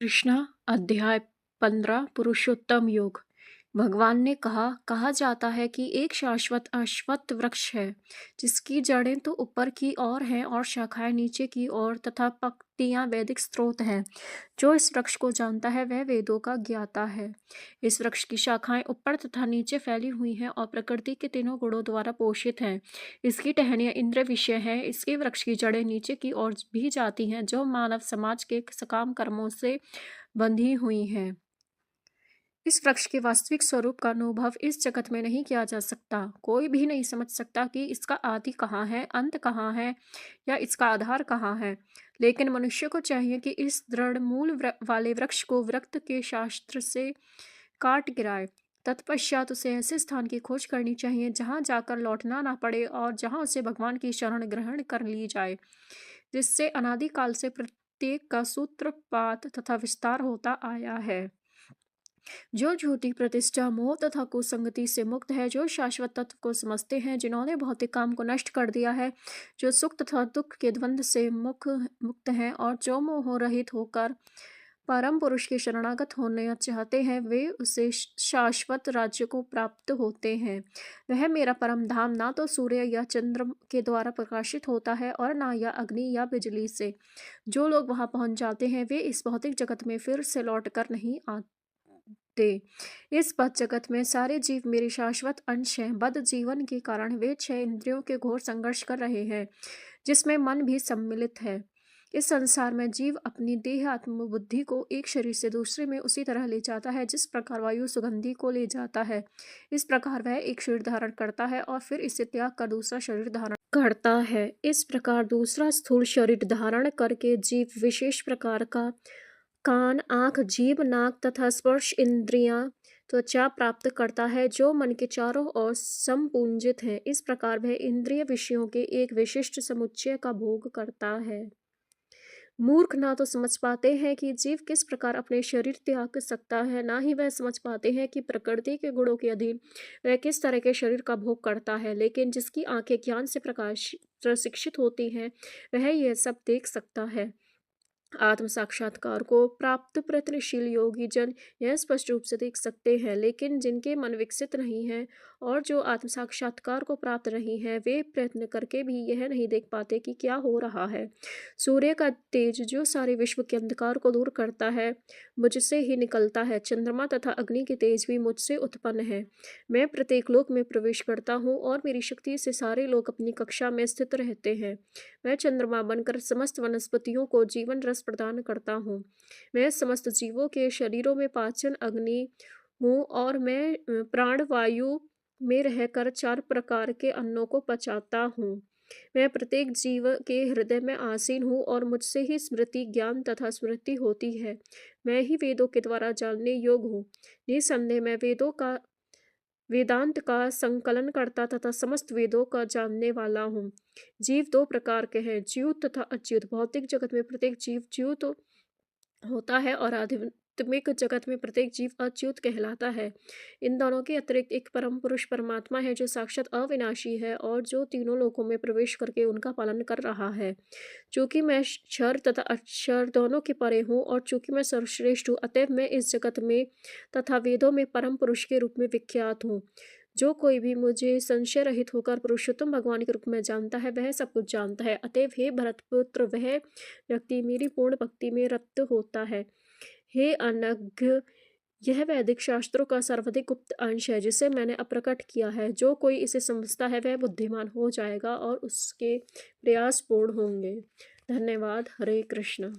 कृष्णा अध्याय 15 पुरुषोत्तम योग। भगवान ने कहा जाता है कि एक शाश्वत अश्वत्थ वृक्ष है जिसकी जड़ें तो ऊपर की ओर हैं और शाखाएं नीचे की ओर तथा पत्तियां वैदिक स्रोत हैं। जो इस वृक्ष को जानता है वह वेदों का ज्ञाता है। इस वृक्ष की शाखाएं ऊपर तथा नीचे फैली हुई हैं और प्रकृति के तीनों गुणों द्वारा पोषित हैं। इसकी टहनियां इंद्र विषय हैं। इसके वृक्ष की जड़ें नीचे की ओर भी जाती हैं जो मानव समाज के सकाम कर्मों से बंधी हुई हैं। इस वृक्ष के वास्तविक स्वरूप का अनुभव इस जगत में नहीं किया जा सकता। कोई भी नहीं समझ सकता कि इसका आदि कहाँ है, अंत कहाँ है या इसका आधार कहाँ है। लेकिन मनुष्य को चाहिए कि इस दृढ़ मूल वाले वृक्ष को विरक्त के शास्त्र से काट गिराए। तत्पश्चात उसे ऐसे स्थान की खोज करनी चाहिए जहाँ जाकर लौटना ना पड़े और जहाँ उसे भगवान की शरण ग्रहण कर ली जाए, जिससे अनादिकाल से प्रत्येक का सूत्रपात तथा विस्तार होता आया है। जो झूठी प्रतिष्ठा, मोह तथा कुसंगति से मुक्त है, जो शाश्वत तत्व को समझते हैं, जिन्होंने भौतिक काम को नष्ट कर दिया है, जो सुख तथा दुख के द्वंद्व से मुक्त हैं और जो मोह रहित होकर परम पुरुष के शरणागत होने चाहते हैं, वे उसे शाश्वत राज्य को प्राप्त होते हैं। वह मेरा परम धाम ना तो सूर्य या चंद्र के द्वारा प्रकाशित होता है और ना या अग्नि या बिजली से। जो लोग वहां पहुंच जाते हैं वे इस भौतिक जगत में फिर से लौट कर नहीं आते। इस बद्ध जगत में सारे जीव मेरे शाश्वत अंश हैं। बद्ध जीवन के कारण वे 6 इंद्रियों के घोर संघर्ष कर रहे हैं, जिसमें मन भी सम्मिलित है। इस संसार में जीव अपनी देह आत्म बुद्धि को एक शरीर से दूसरे में उसी तरह ले जाता है जिस प्रकार वायु सुगंधि को ले जाता है। इस प्रकार वह एक शरीर धारण करता है और फिर इसे त्याग कर दूसरा शरीर धारण करता है। इस प्रकार दूसरा स्थूल शरीर धारण करके जीव विशेष प्रकार का कान, आँख, जीभ, नाक तथा स्पर्श इंद्रियां, त्वचा प्राप्त करता है जो मन के चारों ओर संपूजित है। इस प्रकार वह इंद्रिय विषयों के एक विशिष्ट समुच्चय का भोग करता है। मूर्ख ना तो समझ पाते हैं कि जीव किस प्रकार अपने शरीर त्याग सकता है, ना ही वह समझ पाते हैं कि प्रकृति के गुणों के अधीन वह किस तरह के शरीर का भोग करता है। लेकिन जिसकी आंखें ज्ञान से प्रशिक्षित होती हैं, वह यह सब देख सकता है। आत्म साक्षात्कार को प्राप्त प्रयत्नशील योगी जन यह स्पष्ट रूप से देख सकते हैं, लेकिन जिनके मन विकसित नहीं है और जो आत्म साक्षात्कार को प्राप्त नहीं है, वे प्रयत्न करके भी यह नहीं देख पाते कि क्या हो रहा है। सूर्य का तेज जो सारे विश्व के अंधकार को दूर करता है, मुझसे ही निकलता है। चंद्रमा तथा अग्नि के तेज भी मुझसे उत्पन्न है। मैं प्रत्येक लोक में प्रवेश करता हूँ और मेरी शक्ति से सारे लोग अपनी कक्षा में स्थित रहते हैं। मैं चंद्रमा बनकर समस्त वनस्पतियों को जीवन रस प्रदान करता हूँ। मैं समस्त जीवों के शरीरों में पाचन अग्नि हूँ और मैं प्राणवायु में रहकर 4 प्रकार के अन्नों को पचाता हूँ। मैं प्रत्येक जीव के हृदय में आसीन हूँ और मुझसे ही स्मृति, ज्ञान तथा स्मृति होती है। मैं ही वेदों के द्वारा जानने योग्य हूँ। निसंदेह मैं वेदांत का संकलन करता तथा समस्त वेदों का जानने वाला हूँ। जीव 2 प्रकार के हैं, च्युत तथा अच्युत। भौतिक जगत में प्रत्येक जीव च्युत होता है और आध्यात्मिक जगत में प्रत्येक जीव अच्युत कहलाता है। इन दोनों के अतिरिक्त एक परम पुरुष परमात्मा है जो साक्षात अविनाशी है और जो तीनों लोकों में प्रवेश करके उनका पालन कर रहा है। चूंकि मैं क्षर तथा अक्षर दोनों के परे हूँ और चूंकि मैं सर्वश्रेष्ठ हूँ, अतएव मैं इस जगत में तथा वेदों में परम पुरुष के रूप में विख्यात हूँ। जो कोई भी मुझे संशय रहित होकर पुरुषोत्तम भगवान के रूप में जानता है, वह सब कुछ जानता है। अतएव हे भरतपुत्र, वह व्यक्ति मेरी पूर्ण भक्ति में रत होता है। हे अनघ, यह वैदिक शास्त्रों का सर्वाधिक गुप्त अंश है जिसे मैंने अप्रकट किया है। जो कोई इसे समझता है वह बुद्धिमान हो जाएगा और उसके प्रयास पूर्ण होंगे। धन्यवाद। हरे कृष्ण।